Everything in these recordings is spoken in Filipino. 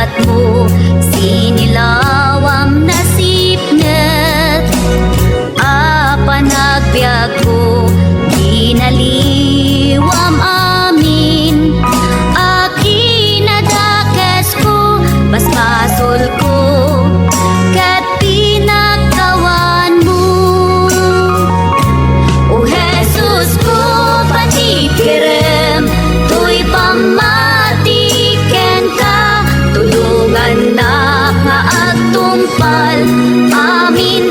pagkat mo sinilawam nasipnet. Panagbiag ko ginaliwam amin. Akinadakes ko basbasol ko kat pinagkawan mo. O Jesus ko patikirem tuy pamatiken ka. Tulungan na ka at tumpal amin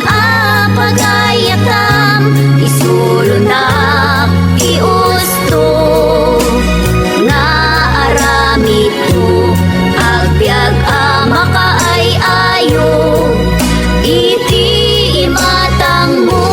pagayatam. Isulo na iusto nga aramid ko agbyag maka ay ayo iti imatang mo.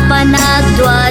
Panagdwa